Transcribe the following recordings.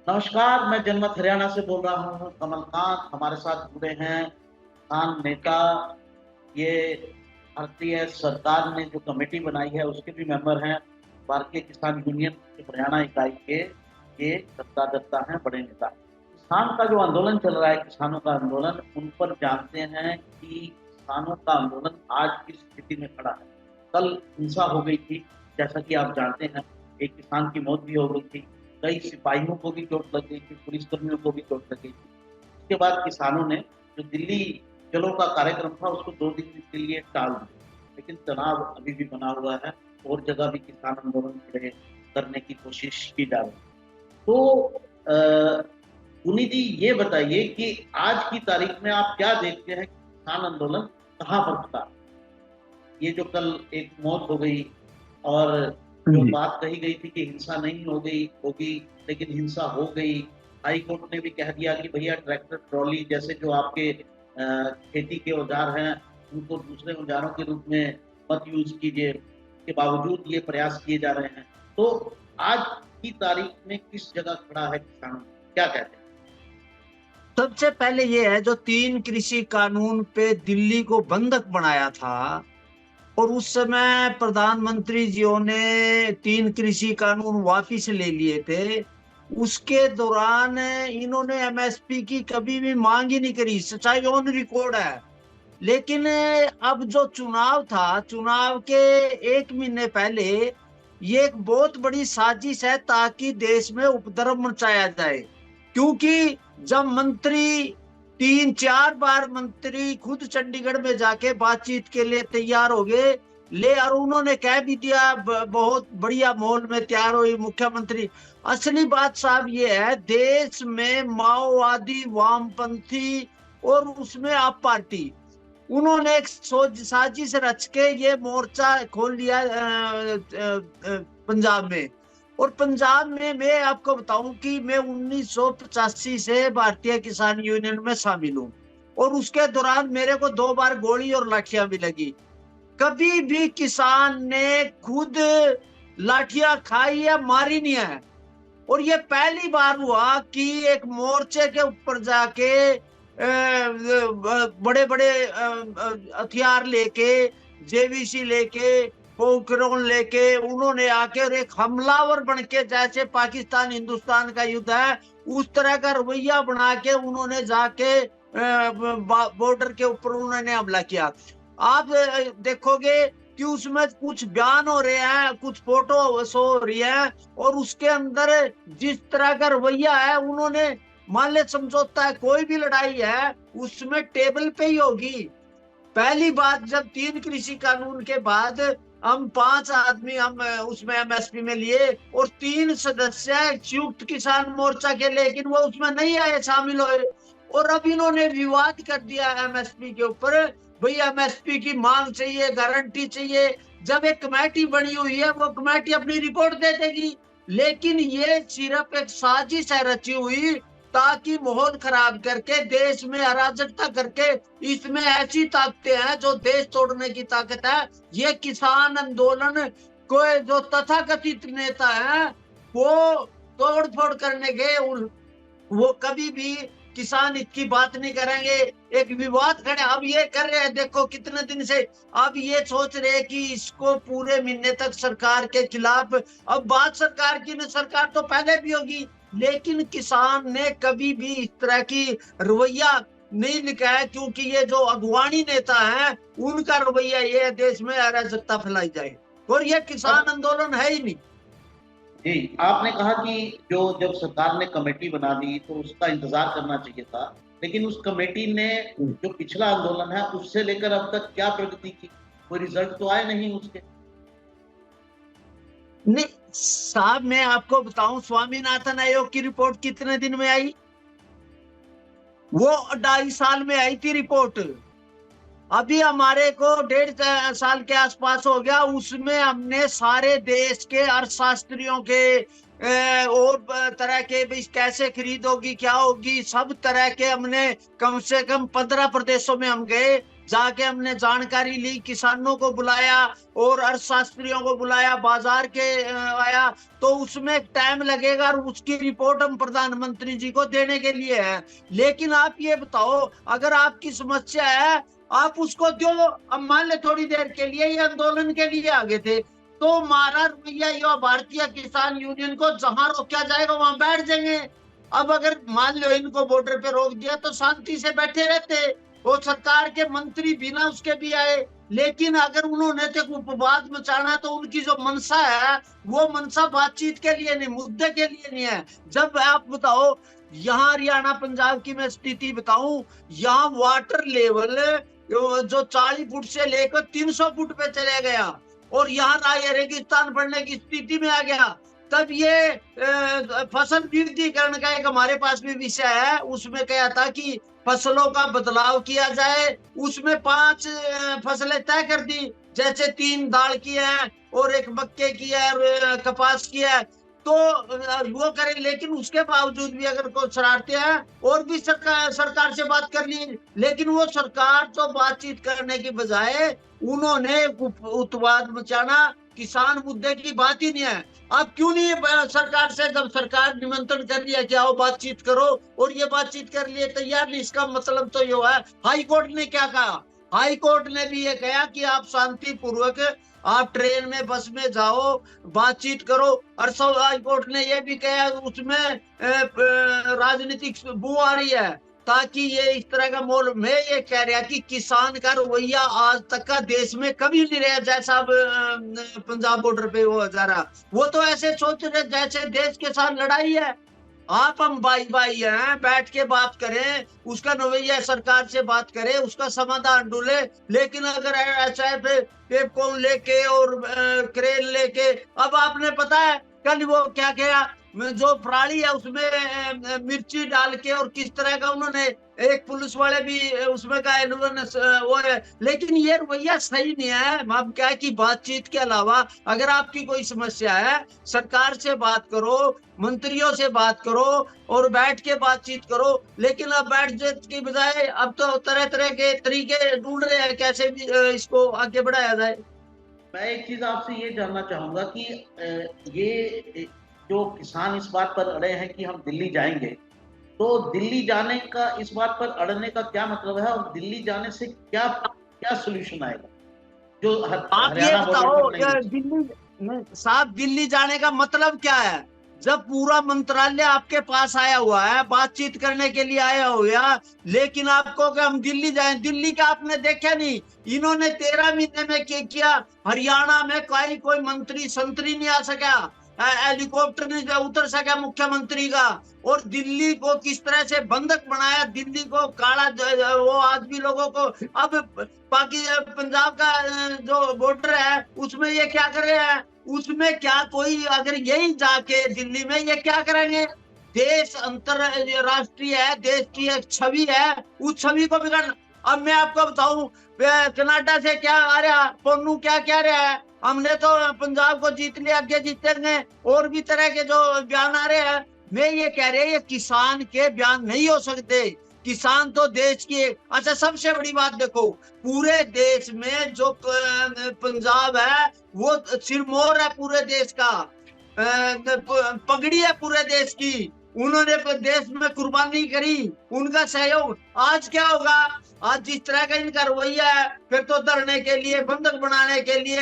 नमस्कार, मैं जनमत हरियाणा से बोल रहा हूँ। कमलकांत हमारे साथ जुड़े हैं, किसान नेता। ये भारतीय सरकार ने जो कमेटी बनाई है उसके भी मेंबर हैं। भारतीय किसान यूनियन के हरियाणा इकाई के ये सत्तादत्ता हैं, बड़े नेता। किसान का जो आंदोलन चल रहा है, किसानों का आंदोलन, उन पर जानते हैं कि किसानों का आंदोलन आज किस स्थिति में खड़ा है। कल हिंसा हो गई थी, जैसा कि आप जानते हैं, एक किसान की मौत भी हो गई थी, कई सिपाहियों को भी चोट लग गई थी, पुलिसकर्मियों को भी चोट लग गई थी। उसके बाद किसानों ने जो दिल्ली चलो का कार्यक्रम था उसको 2 दिन के लिए टाल दिया, लेकिन तनाव अभी भी बना हुआ है और जगह भी किसान आंदोलन खड़े करने की कोशिश की जा रही है। तो पुनी जी, ये बताइए कि आज की तारीख में आप क्या देखते हैं, किसान आंदोलन कहाँ पर खड़ा? ये जो कल एक मौत हो गई और जो जी। बात कही गई थी कि हिंसा नहीं हो गई होगी, लेकिन हिंसा हो गई। हाई कोर्ट ने भी कह दिया कि भैया ट्रैक्टर ट्रॉली जैसे जो आपके खेती के औजार हैं उनको दूसरे औजारों के रूप में मत यूज कीजिए। के बावजूद ये प्रयास किए जा रहे हैं। तो आज की तारीख में किस जगह खड़ा है किसान, क्या कहते हैं? सबसे पहले ये है, जो 3 कृषि कानून पे दिल्ली को बंधक बनाया था और उस समय प्रधानमंत्री जियों ने 3 कृषि कानून वापिस ले लिए थे। उसके दौरान इन्होंने एमएसपी की कभी भी मांग ही नहीं करी, सच्चाई ऑन रिकॉर्ड है। लेकिन अब जो चुनाव था, चुनाव के 1 महीने पहले ये एक बहुत बड़ी साजिश है ताकि देश में उपद्रव मचाया जाए। क्योंकि जब मंत्री 3-4 बार मंत्री खुद चंडीगढ़ में जाके बातचीत के लिए तैयार हो गए, ले और उन्होंने कह भी दिया बहुत बढ़िया माहौल में तैयार हुई मुख्यमंत्री। असली बात साहब ये है, देश में माओवादी, वामपंथी और उसमें आप पार्टी, उन्होंने एक साजिश रच के ये मोर्चा खोल लिया पंजाब में। और पंजाब में मैं आपको बताऊं कि मैं 1985 से भारतीय किसान यूनियन में शामिल हूं और उसके दौरान मेरे को 2 बार गोली और लाठियां भी लगी। कभी भी किसान ने खुद लाठियां खाई या मारी नहीं है। और ये पहली बार हुआ कि एक मोर्चे के ऊपर जाके बड़े बड़े हथियार लेके, जेवीसी लेके, पोकरण लेके उन्होंने आके और एक हमलावर बन के, जैसे पाकिस्तान हिंदुस्तान का युद्ध है उस तरह का रवैया बना के उन्होंने जाके बॉर्डर के ऊपर उन्होंने हमला किया। आप देखोगे कि उसमें कुछ बयान हो रहे हैं, कुछ फोटो शो हो रही है और उसके अंदर जिस तरह का रवैया है, उन्होंने मान ले समझौता है, कोई भी लड़ाई है उसमें टेबल पे ही होगी। पहली बात, जब 3 कृषि कानून के बाद हम 5 आदमी हम उसमें एमएसपी में लिए और 3 सदस्य संयुक्त किसान मोर्चा के, लेकिन वो उसमें नहीं आए, शामिल हुए। और अब इन्होंने विवाद कर दिया एमएसपी के ऊपर, भाई एमएसपी की मांग चाहिए, गारंटी चाहिए। जब एक कमेटी बनी हुई है, वो कमेटी अपनी रिपोर्ट दे देगी, लेकिन ये सिर्फ एक साजिश है रची हुई ताकि माहौल खराब करके, देश में अराजकता करके। इसमें ऐसी ताकतें हैं जो देश तोड़ने की ताकत है। ये किसान आंदोलन को जो तथाकथित नेता है वो तोड़ फोड़ करने गए, वो कभी भी किसान की बात नहीं करेंगे। एक विवाद खड़े अब ये कर रहे हैं, देखो कितने दिन से अब ये सोच रहे हैं कि इसको पूरे महीने तक सरकार के खिलाफ, अब बात सरकार की, न सरकार तो पहले भी होगी, लेकिन किसान ने कभी भी इस तरह की रवैया नहीं लिखा है। क्योंकि ये जो अगवानी नेता है उनका रवैया ये है, देश में अराजकता फैलाई जाए, और ये किसान आंदोलन है ही नहीं। जी, आपने कहा कि जो जब सरकार ने कमेटी बना दी तो उसका इंतजार करना चाहिए था, लेकिन उस कमेटी ने जो पिछला आंदोलन है उससे लेकर अब तक क्या प्रगति की? कोई रिजल्ट तो आए नहीं उसके। नहीं साहब, मैं आपको बताऊं, स्वामीनाथन आयोग की रिपोर्ट कितने दिन में आई? वो 2.5 साल में आई थी रिपोर्ट। अभी हमारे को 1.5 साल के आसपास हो गया, उसमें हमने सारे देश के अर्थशास्त्रियों के और तरह के, भाई कैसे खरीद होगी, क्या होगी, सब तरह के हमने कम से कम 15 प्रदेशों में हम गए जाके हमने जानकारी ली, किसानों को बुलाया और अर्थशास्त्रियों को बुलाया, बाजार के आया, तो उसमें टाइम लगेगा और उसकी रिपोर्ट हम प्रधानमंत्री जी को देने के लिए है। लेकिन आप ये बताओ, अगर आपकी समस्या है आप उसको दो। अब मान ले थोड़ी देर के लिए ये आंदोलन के लिए आगे थे, तो हमारा रवैया युवा भारतीय किसान यूनियन को जहां रोका जाएगा वहां बैठ जाएंगे। अब अगर मान लो इनको बॉर्डर पे रोक दिया तो शांति से बैठे रहते, और सरकार के मंत्री बिना उसके भी आए। लेकिन अगर उन्होंने तो उपवाद मचाना, तो उनकी जो मनसा है वो मनसा बातचीत के लिए नहीं, मुद्दे के लिए नहीं है। जब आप बताओ, यहाँ हरियाणा पंजाब की मैं स्थिति बताऊं, यहाँ वाटर लेवल जो 40 फुट से लेकर 300 फुट पे चले गया, और यहाँ रेगिस्तान बढ़ने की स्थिति में आ गया। तब ये फसल विविधीकरण का एक हमारे पास भी विषय है, उसमें क्या था कि फसलों का बदलाव किया जाए। उसमें 5 फसलें तय कर दी, जैसे 3 दाल की है और 1 मक्के की है और कपास की है, तो वो करें। लेकिन उसके बावजूद भी अगर कोई शरारते हैं, और भी सरकार से बात कर ली, लेकिन वो सरकार तो बातचीत करने की बजाय उन्होंने उत्पाद मचाना, किसान मुद्दे की बात ही नहीं है। अब क्यों नहीं सरकार से, जब सरकार निमंत्रण कर लिया कि आओ बातचीत करो, और ये बातचीत कर लिए तैयार नहीं, इसका मतलब तो ये है। हाई कोर्ट ने क्या कहा? हाई कोर्ट ने भी ये कहा कि आप शांति पूर्वक आप ट्रेन में बस में जाओ, बातचीत करो। और हाई कोर्ट ने ये भी कहा उसमें राजनीतिक बू आ रही है, ताकि ये इस तरह का मोल। मैं ये कह रहा कि किसान का रवैया आज तक का देश में कभी नहीं रहा, जैसा पंजाब बॉर्डर पे वो जा रहा। वो तो ऐसे सोच रहे जैसे देश के साथ लड़ाई है। आप हम भाई भाई हैं, बैठ के बात करें, उसका रवैया सरकार से बात करें, उसका समाधान ढूंढे। लेकिन अगर ऐसा पेपकॉन लेके और क्रेन लेके, अब आपने पता है कल वो क्या किया, जो पराली है उसमें मिर्ची डाल के, और किस तरह का उन्होंने, एक पुलिस वाले भी उसमें का वो है। लेकिन ये रवैया सही नहीं है। हम क्या कि बातचीत के अलावा अगर आपकी कोई समस्या है, सरकार से बात करो, मंत्रियों से बात करो, और बैठ के बातचीत करो। लेकिन अब बैठ की बजाय अब तो तरह तरह के तरीके ढूंढ रहे हैं कैसे भी इसको आगे बढ़ाया जाए। मैं एक चीज आपसे ये जानना चाहूंगा कि ये जो किसान इस बात पर अड़े हैं कि हम दिल्ली जाएंगे, तो दिल्ली जाने का, इस बात पर अड़ने का क्या मतलब है, और दिल्ली जाने से क्या क्या सोल्यूशन आएगा जो आप ये बताओ, दिल्ली साहब, दिल्ली जाने का मतलब क्या है? जब पूरा मंत्रालय आपके पास आया हुआ है, बातचीत करने के लिए आया हुआ, लेकिन आपको कि हम दिल्ली जाएं, दिल्ली का आपने देखा नहीं। इन्होंने 13 महीने में क्या किया? हरियाणा में कोई मंत्री संतरी नहीं आ सका, हेलीकॉप्टर नहीं उतर सका मुख्यमंत्री का, और दिल्ली को किस तरह से बंधक बनाया, दिल्ली को काला, वो आज भी लोगों को। अब पंजाब का जो बॉर्डर है उसमें ये क्या कर रहे हैं? उसमें क्या कोई अगर यही जाके दिल्ली में ये क्या करेंगे? देश अंतरराष्ट्रीय है, देश की एक छवि है, उस छवि को बिगाड़ना। अब मैं आपको बताऊं, कनाडा से क्या आ रहा, पोन्नू क्या कह रहा है, हमने तो पंजाब को जीत लिया, आगे जीतेंगे, और भी तरह के जो बयान आ रहे हैं। मैं ये कह रहे हैं, ये किसान के बयान नहीं हो सकते। किसान तो देश की, अच्छा सबसे बड़ी बात देखो, पूरे देश में जो पंजाब है वो सिरमौर है पूरे देश का, पगड़ी है पूरे देश की। उन्होंने देश में कुर्बानी करी, उनका सहयोग। आज क्या होगा? आज जिस तरह का इनका रवैया है, फिर तो धरने के लिए, बंधक बनाने के लिए,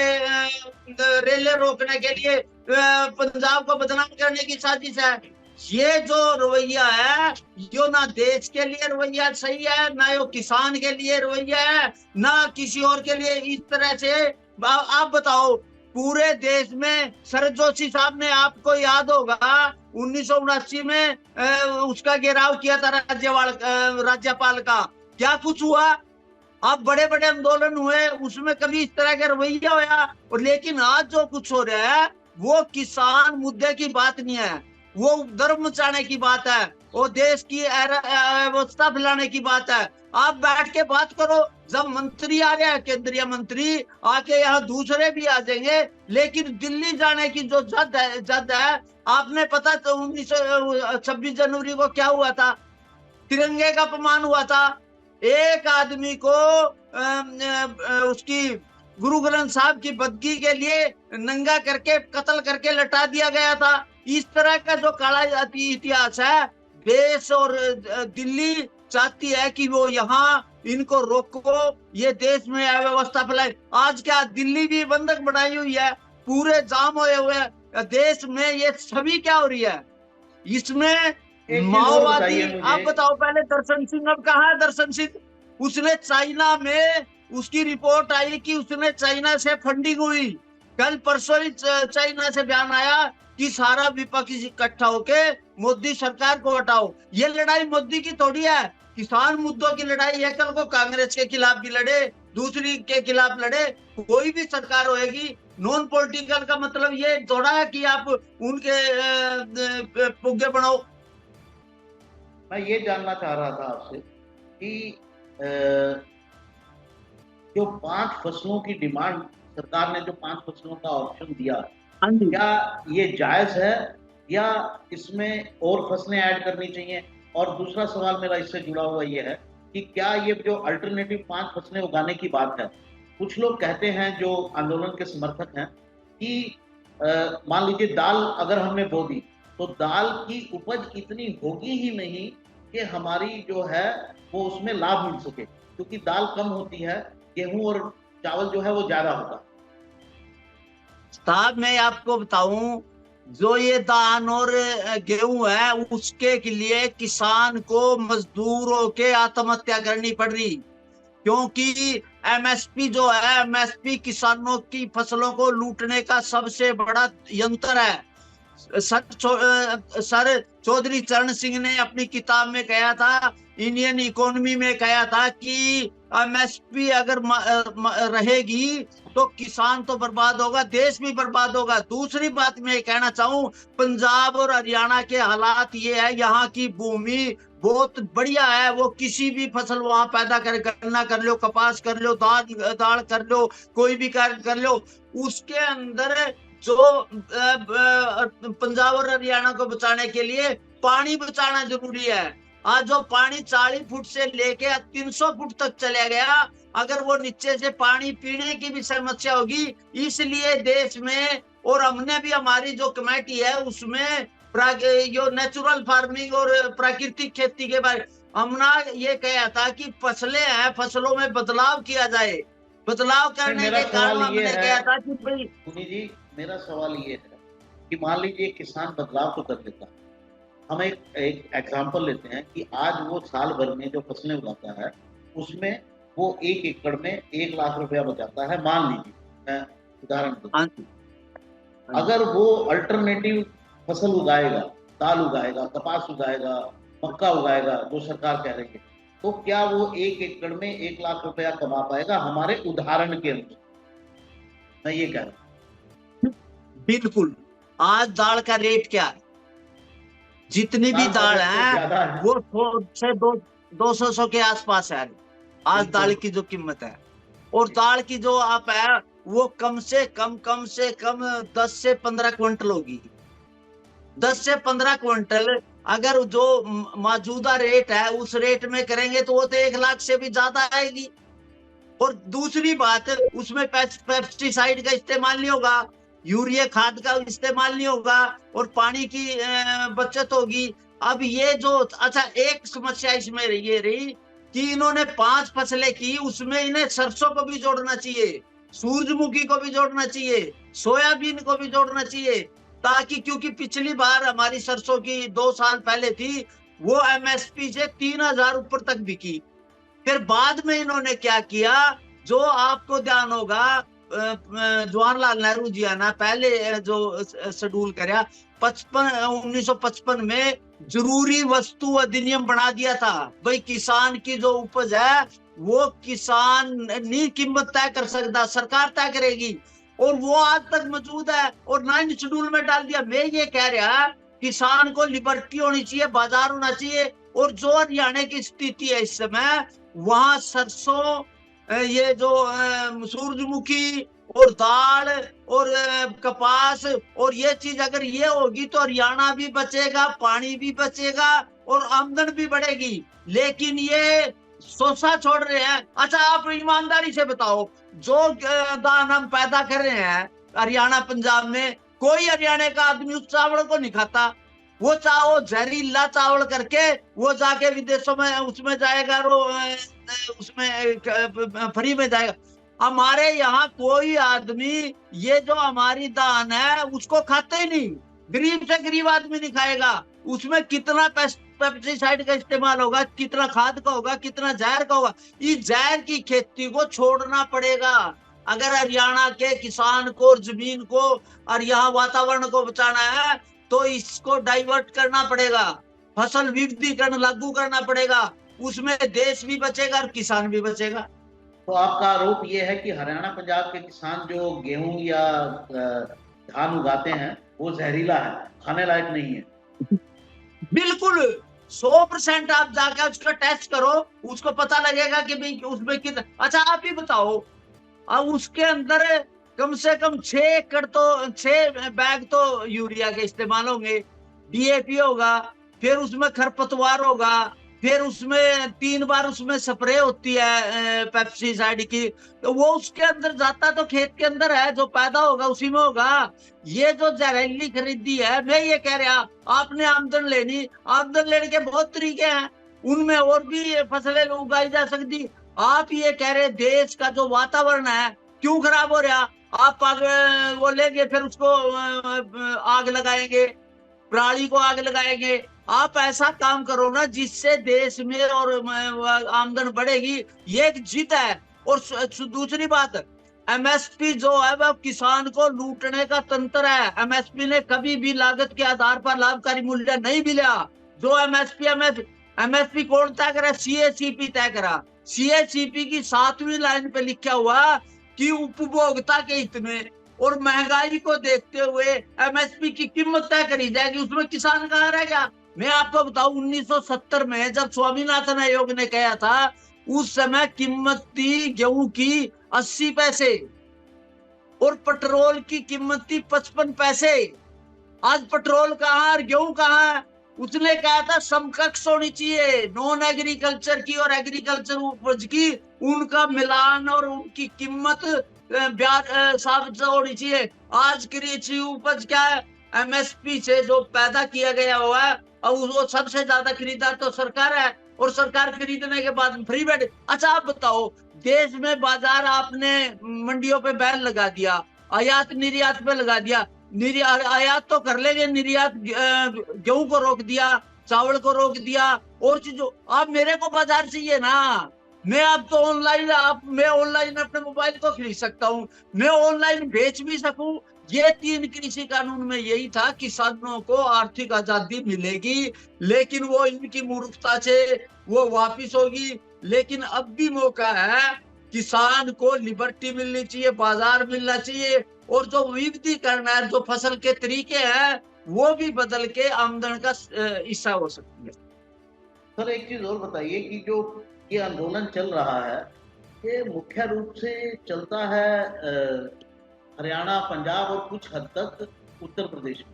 रेलें रोकने के लिए, पंजाब को बदनाम करने की साजिश है। ये जो रवैया है, जो ना देश के लिए रवैया सही है, ना यो किसान के लिए रवैया है, ना किसी और के लिए। इस तरह से आप बताओ, पूरे देश में शरद जोशी साहब ने, आपको याद होगा 1979 में उसका घेराव किया था राज्यपाल का, क्या कुछ हुआ? अब बड़े बड़े आंदोलन हुए, उसमें कभी इस तरह का रवैया होया। और लेकिन आज जो कुछ हो रहा है वो किसान मुद्दे की बात नहीं है, वो धर्म मचाने की बात है, वो देश की अवस्था फैलाने की बात है। आप बैठ के बात करो। जब मंत्री आ रहे हैं, केंद्रीय मंत्री आके, यहाँ दूसरे भी आ जाएंगे, लेकिन दिल्ली जाने की जो जद है, आपने पता तो 26 जनवरी को क्या हुआ था? तिरंगे का अपमान हुआ था। एक आदमी को उसकी गुरु ग्रंथ साहब की बदगी के लिए नंगा करके कत्ल करके लटा दिया गया था। इस तरह का जो काला इतिहास है, देश और दिल्ली चाहती है कि वो यहाँ इनको रोको, ये देश में अव्यवस्था फैलाए। आज क्या दिल्ली भी बंधक बनाई हुई है, पूरे जाम हुए देश में, ये सभी क्या हो रही है इसमें माओवादी। आप बताओ पहले दर्शन सिंह, अब कहाँ है दर्शन सिंह? उसने चाइना में, उसकी रिपोर्ट आई कि उसने चाइना से फंडिंग हुई। कल परसों ही चाइना से बयान आया कि सारा विपक्ष इकट्ठा होके मोदी सरकार को हटाओ। ये लड़ाई मोदी की थोड़ी है, किसान मुद्दों की लड़ाई है। कल को कांग्रेस के खिलाफ भी लड़े, दूसरी के खिलाफ लड़े, कोई भी सरकार होएगी। नॉन पॉलिटिकल का मतलब ये थोड़ा है कि आप उनके पुगे बनाओ। मैं ये जानना चाह रहा था आपसे कि जो 5 फसलों की डिमांड, सरकार ने जो 5 फसलों का ऑप्शन दिया, क्या ये जायज है या इसमें और फसलें ऐड करनी चाहिए? और दूसरा सवाल मेरा इससे जुड़ा हुआ ये है कि क्या ये जो अल्टरनेटिव 5 फसलें उगाने की बात है, कुछ लोग कहते हैं जो आंदोलन के समर्थक हैं कि मान लीजिए दाल अगर हमने बो दी तो दाल की उपज इतनी होगी ही नहीं कि हमारी जो है वो उसमें लाभ मिल सके, क्योंकि दाल कम होती है, गेहूं और चावल जो है वो ज्यादा होता। साहब मैं आपको बताऊं, जो ये धान और गेहूं है उसके लिए किसान को मजदूरों के आत्महत्या करनी पड़ रही, क्योंकि एमएसपी जो है, एमएसपी किसानों की फसलों को लूटने का सबसे बड़ा यंत्र है। सर चौधरी चरण सिंह ने अपनी किताब में कहा था, इंडियन इकोनॉमी में कहा था कि एमएसपी अगर रहेगी तो किसान तो बर्बाद होगा, देश भी बर्बाद होगा। दूसरी बात मैं कहना चाहूं, पंजाब और हरियाणा के हालात ये है, यहाँ की भूमि बहुत बढ़िया है, वो किसी भी फसल वहां पैदा कर, गन्ना कर लो, कपास कर लो, दाल कर लो, कोई भी कार्य कर लो। उसके अंदर जो पंजाब और हरियाणा को बचाने के लिए पानी बचाना जरूरी है। आज जो पानी 40 फुट से लेके 300 फुट तक चला गया, अगर वो नीचे से पानी पीने की भी समस्या होगी। इसलिए देश में, और हमने भी हमारी जो कमेटी है उसमें जो नेचुरल फार्मिंग और प्राकृतिक खेती के बारे हमने ये कहा था कि फसलें हैं, फसलों में बदलाव किया जाए। बदलाव करने के कारण हमने कहा था कि भाई जी, मेरा सवाल ये है कि मान लीजिए किसान बदलाव तो कर लेता है, हम एक एग्जांपल लेते हैं कि आज वो साल भर में जो फसलें उगाता है उसमें वो 1 एकड़ में 1 लाख रुपया बचाता है, मान लीजिए, मैं उदाहरण दूं। अगर वो अल्टरनेटिव फसल उगाएगा, दाल उगाएगा, कपास उगाएगा, मक्का उगाएगा, जो सरकार कह रही है, तो क्या वो 1 एकड़ में 1 लाख रुपया कमा पाएगा? हमारे उदाहरण के अनुसार मैं ये कह रहा हूँ। बिल्कुल। आज दाल का रेट क्या है? जितनी भी दाल है वो 100 से 200 के आसपास है आज दाल की जो कीमत है। और दाल की जो आप है वो कम से कम 10 से 15 क्विंटल होगी। 10 से 15 क्विंटल अगर जो मौजूदा रेट है उस रेट में करेंगे तो वो तो 1 लाख से भी ज्यादा आएगी। और दूसरी बात, उसमें पेस्टिसाइड का इस्तेमाल नहीं होगा, यूरिया खाद का इस्तेमाल नहीं होगा, और पानी की बचत होगी। अब ये जो अच्छा, एक समस्या इसमें ये रही कि इन्होंने 5 फसलें की, उसमें इन्हें सरसों को भी जोड़ना चाहिए, सूरजमुखी को भी जोड़ना चाहिए, सोयाबीन को भी जोड़ना चाहिए, ताकि क्योंकि पिछली बार हमारी सरसों की 2 साल पहले थी, वो एमएसपी से 3000 ऊपर तक बिकी। फिर बाद में इन्होंने क्या किया, जो आपको ध्यान होगा, जवाहरलाल नेहरू जी आना पहले जो शेड्यूल कराया 1955 में जरूरी वस्तु अधिनियम बना दिया था। भाई किसान की जो उपज है वो किसान नहीं कीमत तय कर सकता, सरकार तय करेगी, और वो आज तक मौजूद है और 9 शेड्यूल में डाल दिया। मैं ये कह रहा, किसान को लिबर्टी होनी चाहिए, बाजार होना चाहिए। और जो हरियाणा की स्थिति है इस समय, वहां सरसों, ये जो सूरजमुखी और दाल और कपास और ये चीज अगर ये होगी तो हरियाणा भी बचेगा, पानी भी बचेगा और आमदन भी बढ़ेगी। लेकिन ये सोचा छोड़ रहे हैं। अच्छा आप ईमानदारी से बताओ, जो दान हम पैदा कर रहे हैं हरियाणा पंजाब में, कोई हरियाणा का आदमी उस चावल को नहीं खाता। वो चावल जहरीला चावल करके वो जाके विदेशों में उसमें जाएगा, उसमें फ्री में जाएगा। हमारे यहाँ कोई आदमी ये जो हमारी दान है उसको खाते ही नहीं, गरीब से गरीब आदमी नहीं खाएगा। उसमें कितना पेस्टिसाइड का इस्तेमाल होगा, कितना खाद का होगा, कितना जहर का होगा। इस जहर की खेती को छोड़ना पड़ेगा अगर हरियाणा के किसान को और जमीन को और यहाँ वातावरण को बचाना है, तो इसको डाइवर्ट करना पड़ेगा, फसल विविधीकरण लागू करना पड़ेगा। उसमें देश भी बचेगा और किसान भी बचेगा। तो आपका आरोप ये है कि हरियाणा पंजाब के किसान जो गेहूं या धान उगाते हैं वो जहरीला है, खाने लायक नहीं है? बिल्कुल 100% आप जाकर उसका टेस्ट करो, उसको पता लगेगा कि भाई उसमें कितना। अच्छा आप ही बताओ, अब उसके अंदर कम से कम 6 एकड़ तो 6 बैग तो यूरिया के इस्तेमाल होंगे, डीएपी होगा, फिर उसमें खरपतवार होगा, फिर उसमें 3 बार उसमें स्प्रे होती है पेस्टिसाइड की, तो वो उसके अंदर जाता तो खेत के अंदर है, जो पैदा होगा उसी में होगा। ये जो जहरीली खरीदी है, मैं ये कह रहा, आपने आमदन लेने के बहुत तरीके हैं, उनमें और भी फसलें उगाई जा सकती। आप ये कह रहे देश का जो वातावरण है क्यों खराब हो रहा, आप वो लेंगे फिर उसको आग लगाएंगे, पराली को आग लगाएंगे। आप ऐसा काम करो ना जिससे देश में और आमदन बढ़ेगी, ये एक जिद है। और दूसरी बात, एमएसपी जो है वह किसान को लूटने का तंत्र है। एमएसपी ने कभी भी लागत के आधार पर लाभकारी मूल्य नहीं मिला। जो एमएसपी कौन तय करा? सीएसीपी तय करा। सीएसीपी की 7वीं लाइन पे लिखा हुआ कि उपभोक्ता के हित में और महंगाई को देखते हुए एमएसपी की कीमत तय करी जाएगी। उसमें किसान कहाँ रह गया? मैं आपको बताऊं, 1970 में जब स्वामीनाथन आयोग ने कहा था, उस समय कीमत थी गेहूं की 80 पैसे और पेट्रोल की कीमत थी 55 पैसे। आज पेट्रोल कहाँ और गेहूं कहाँ? उसने कहा था समकक्ष होनी चाहिए, नॉन एग्रीकल्चर की और एग्रीकल्चर उपज की, उनका मिलान और उनकी कीमत साबित होनी चाहिए। आज कृषि उपज क्या है? एमएसपी से जो पैदा किया गया हुआ है, और वो सबसे ज्यादा खरीदार तो सरकार है, और सरकार खरीदने के बाद फ्री बैठ। अच्छा आप बताओ, देश में बाजार आपने मंडियों पे बैन लगा दिया, आयात निर्यात पे लगा दिया, आयात तो कर लेंगे, निर्यात गेहूं को रोक दिया, चावल को रोक दिया, और चीजों। आप मेरे को बाजार चाहिए ना, मैं अब तो मैं ऑनलाइन अपने मोबाइल को खरीद सकता हूँ, मैं ऑनलाइन बेच भी सकूं। ये 3 कृषि कानून में यही था, किसानों को आर्थिक आजादी मिलेगी, लेकिन वो इनकी मूर्खता से वो वापिस होगी। लेकिन अब भी मौका है, किसान को लिबर्टी मिलनी चाहिए, बाजार मिलना चाहिए, और जो विविधीकरण है, जो फसल के तरीके हैं, वो भी बदल के आमदन का हिस्सा हो सकती है। सर एक चीज और बताइए कि जो ये आंदोलन चल रहा है, ये मुख्य रूप से चलता है हरियाणा, पंजाब और कुछ हद तक उत्तर प्रदेश में,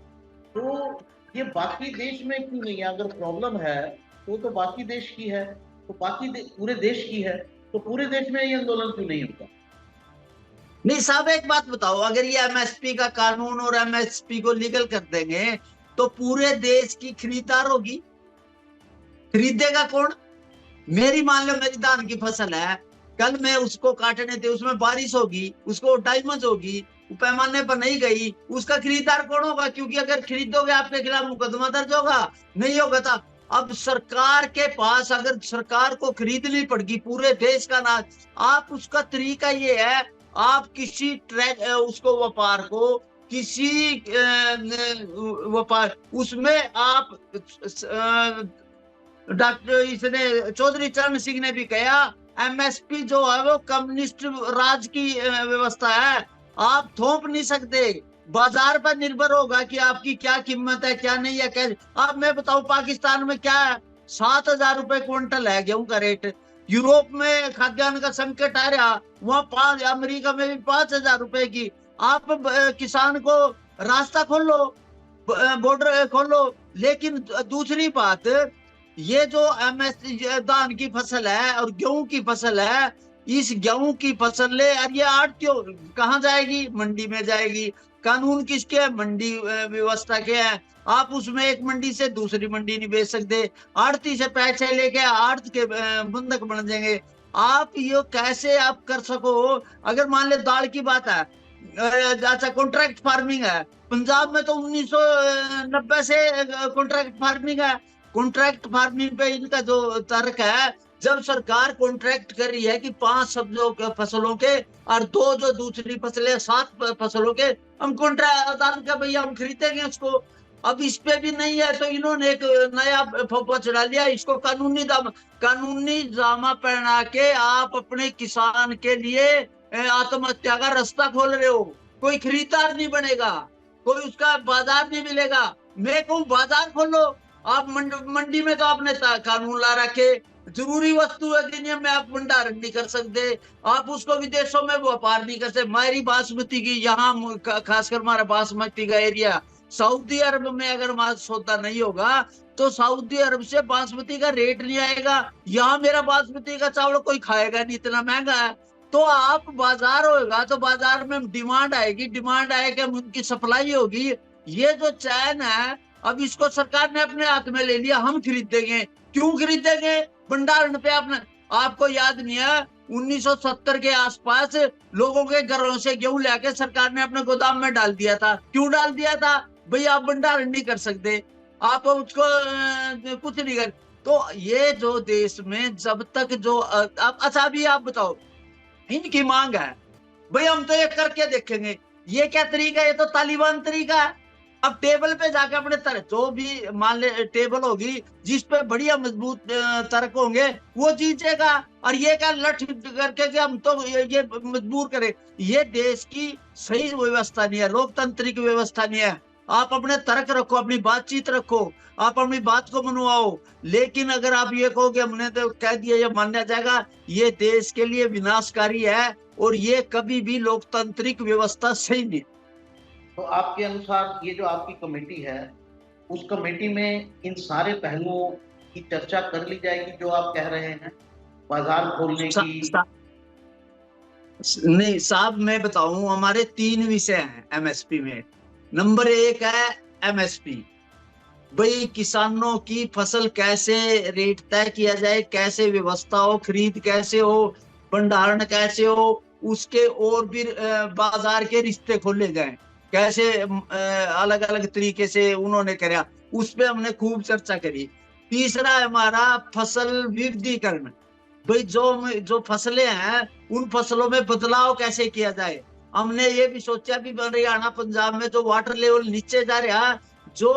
तो ये बाकी देश में क्यों नहीं है? अगर प्रॉब्लम है तो बाकी देश की है, तो पूरे देश की है, तो पूरे देश में ये आंदोलन क्यों नहीं होता? नहीं साहब, एक बात बताओ, अगर ये एमएसपी का कानून और एमएसपी को लीगल कर देंगे तो पूरे देश की खरीदार होगी, खरीदेगा कौन? मान लो मेरी धान की फसल है, कल मैं उसको काटने थे, उसमें बारिश होगी, उसको डैमेज होगी, पैमाने पर नहीं गई, उसका खरीदार कौन होगा? क्योंकि अगर खरीदोगे आपके खिलाफ मुकदमा दर्ज होगा, नहीं होगा। था अब सरकार के पास, अगर सरकार को खरीदनी पड़गी पूरे देश का अनाज, आप उसका तरीका ये है, आप किसी उसको व्यापार को, किसी व्यापार उसमें आप डॉक्टर इसने चौधरी चरण सिंह ने भी कहा, एमएसपी जो है वो कम्युनिस्ट राज की व्यवस्था है, आप थोप नहीं सकते, बाजार पर निर्भर होगा कि आपकी क्या कीमत है, क्या नहीं है, कैसे। अब मैं बताऊं, पाकिस्तान में क्या है, 7,000 रुपए क्विंटल है गेहूं का रेट। यूरोप में खाद्यान्न का संकट आ रहा, वहां अमेरिका में भी 5,000 रुपए की। आप किसान को रास्ता खोल लो, बॉर्डर खोल लो। लेकिन दूसरी बात, ये जो एमएस धान की फसल है और गेहूं की फसल है, इस गेहूं की फसल ले और ये आड़तियों कहाँ जाएगी? मंडी में जाएगी। कानून किसके है? मंडी व्यवस्था के है। आप उसमें एक मंडी से दूसरी मंडी नहीं बेच सकते। आड़ती से पैसे लेके आड़त के बंधक बन जाएंगे। आप ये कैसे आप कर सको? अगर मान ले दाल की बात है, अच्छा कॉन्ट्रैक्ट फार्मिंग है, पंजाब में तो 1990 से कॉन्ट्रैक्ट फार्मिंग है। कॉन्ट्रैक्ट फार्मिंग पे इनका जो तर्क है, जब सरकार कॉन्ट्रैक्ट कर रही है कि 5 सब्जियों के फसलों के और 2 जो दूसरी फसलें 7 फसलों के हम कॉन्ट्रैक्ट का भैया हम खरीदेंगे उसको। अब इस पे भी नहीं है तो इन्होंने एक नया फोपा चढ़ा लिया, इसको कानूनी जामा पहना के आप अपने किसान के लिए आत्महत्या का रास्ता खोल रहे हो। कोई खरीदार नहीं बनेगा, कोई उसका बाजार नहीं मिलेगा। मैं कहूँ बाजार खोलो। आप मंडी में तो आपने कानून ला रखे, जरूरी वस्तु अधिनियम में आप भंडारण नहीं कर सकते, आप उसको विदेशों में व्यापार नहीं कर सकते। हमारी बासमती की यहाँ खासकर हमारा बासमती का एरिया, सऊदी अरब में अगर सौदा नहीं होगा तो सऊदी अरब से बासमती का रेट नहीं आएगा। यहाँ मेरा बासमती का चावल कोई खाएगा नहीं, इतना महंगा है। तो आप बाजार होगा तो बाजार में डिमांड आएगी, डिमांड आएगी उनकी सप्लाई होगी। ये जो चैन है अब इसको सरकार ने अपने हाथ में ले लिया, हम खरीदेंगे। क्यों खरीदेंगे? भंडारण पे आपको याद नहीं है 1970 के आसपास लोगों के घरों से गेहूं लेके सरकार ने अपने गोदाम में डाल दिया था। क्यों डाल दिया था? भाई आप भंडारण नहीं कर सकते, आप उसको कुछ नहीं कर। तो ये जो देश में जब तक जो अच्छा अभी आप बताओ, इनकी मांग है भाई हम तो ये करके देखेंगे। ये क्या तरीका है? ये तो तालिबान तरीका है। अब टेबल पे जाके अपने तर्क, जो भी मान ले टेबल होगी जिस पे बढ़िया मजबूत तर्क होंगे वो जीतेगा। और ये क्या लठ करके कि हम तो ये मजबूर करें? ये देश की सही व्यवस्था नहीं है, लोकतांत्रिक व्यवस्था नहीं है। आप अपने तर्क रखो, अपनी बातचीत रखो, आप अपनी बात को मनवाओ। लेकिन अगर आप ये कहो कि हमने तो कह दिया ये मान्या जाएगा, ये देश के लिए विनाशकारी है और ये कभी भी लोकतांत्रिक व्यवस्था सही नहीं। तो आपके अनुसार ये जो आपकी कमेटी है, उस कमेटी में इन सारे पहलुओं की चर्चा कर ली जाएगी जो आप कह रहे हैं, बाजार खोलने की? नहीं साहब, मैं बताऊं, हमारे 3 विषय हैं एमएसपी में। नंबर 1 है एमएसपी, भाई किसानों की फसल कैसे रेट तय किया जाए, कैसे व्यवस्था हो, खरीद कैसे हो, भंडारण कैसे हो, उसके और भी बाजार के रिश्ते खोले जाएं, कैसे अलग अलग तरीके से उन्होंने कराया, उस पे हमने खूब चर्चा करी। तीसरा है हमारा फसल विविधीकरण, भाई जो फसलें हैं उन फसलों में बदलाव कैसे किया जाए। हमने ये भी सोचा भी हरियाणा पंजाब में जो वाटर लेवल नीचे जा रहा है, जो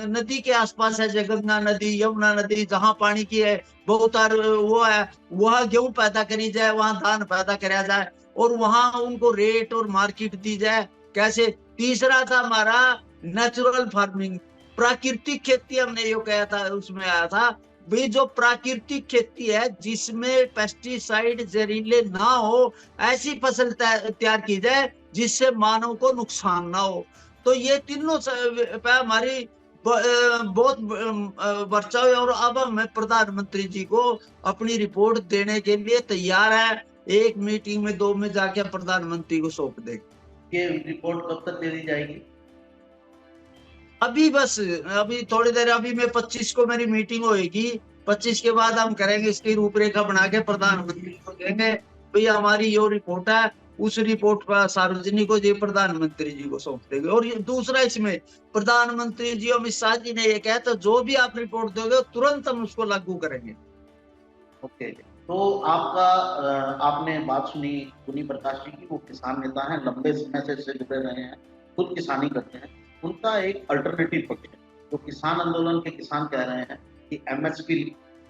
नदी के आसपास है, जैसे गंगा नदी, यमुना नदी, जहां पानी की है बहुत वो है, वहां गेहूं पैदा करी जाए, वहां धान पैदा कराया जाए और वहां उनको रेट और मार्केट दी जाए कैसे। तीसरा था हमारा नेचुरल फार्मिंग, प्राकृतिक खेती, हमने ये कहा था, उसमें आया था भाई जो प्राकृतिक खेती है जिसमें पेस्टिसाइड जहरीले ना हो, ऐसी फसल तैयार की जाए जिससे मानव को नुकसान ना हो। तो ये तीनों पे हमारी बहुत वर्चा हुई और अब हम प्रधानमंत्री जी को अपनी रिपोर्ट देने के लिए तैयार है। एक मीटिंग में 2 में जाके प्रधानमंत्री को सौंप देंगे। ये रिपोर्ट कब तक दे दी जाएगी? अभी बस अभी थोड़ी देर, अभी मैं 25 को मेरी मीटिंग होगी, 25 के बाद हम करेंगे इसकी रूपरेखा बना के प्रधानमंत्री को देंगे। भैया हमारी ये रिपोर्ट है, उस रिपोर्ट पर सार्वजनिक को जी प्रधानमंत्री जी को सौंप देंगे। और दूसरा इसमें प्रधानमंत्री जी अमित शाह जी ने ये कहा तो जो भी आप रिपोर्ट दोगे तुरंत हम उसको लागू करेंगे। ओके, तो आपका आपने बात सुनी पुनी प्रकाश जी की, वो किसान नेता हैं, लंबे समय से जुड़े रहे हैं, खुद किसानी करते हैं। उनका एक अल्टरनेटिव पक्ष है, जो किसान आंदोलन के किसान कह रहे हैं कि एमएसपी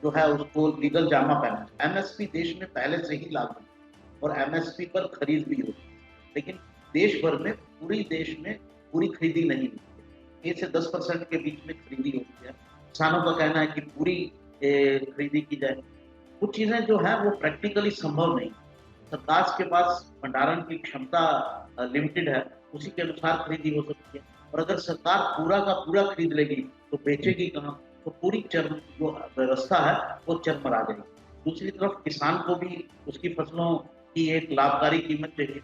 जो है उसको लीगल जामा पहना। एमएसपी देश में पहले से ही लागू और एमएसपी पर खरीद भी होती है, लेकिन देश भर में देश में पूरी खरीदी नहीं होती है, 1 से 10% के बीच में खरीदी होती है। किसानों का कहना है कि पूरी खरीदी की जाए। कुछ चीजें जो है वो प्रैक्टिकली संभव नहीं, सरकार के पास भंडारण की क्षमता लिमिटेड है, उसी के अनुसार खरीदी हो सकती है। और अगर सरकार पूरा का पूरा खरीद लेगी तो बेचेगी कहाँ? तो पूरी चरम जो व्यवस्था है वो चरमरा जाएगी। दूसरी तरफ किसान को भी उसकी फसलों की एक लाभकारी कीमत चाहिए।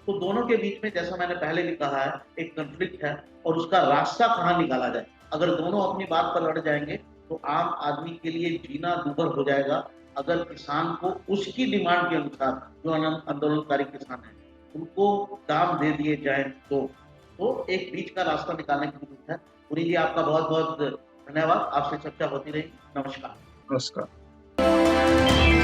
तो दोनों के बीच में, जैसा मैंने पहले भी कहा है, एक कॉन्फ्लिक्ट है और उसका रास्ता कहाँ निकाला जाए। अगर दोनों अपनी बात पर लड़ जाएंगे तो आम आदमी के लिए जीना दूभर हो जाएगा। अगर किसान को उसकी डिमांड के अनुसार, जो आंदोलनकारी किसान है, उनको दाम दे दिए जाए तो एक बीच का रास्ता निकालने की जरूरत है। पुरी जी, आपका बहुत बहुत धन्यवाद। आपसे चर्चा होती रही। नमस्कार। नमस्कार।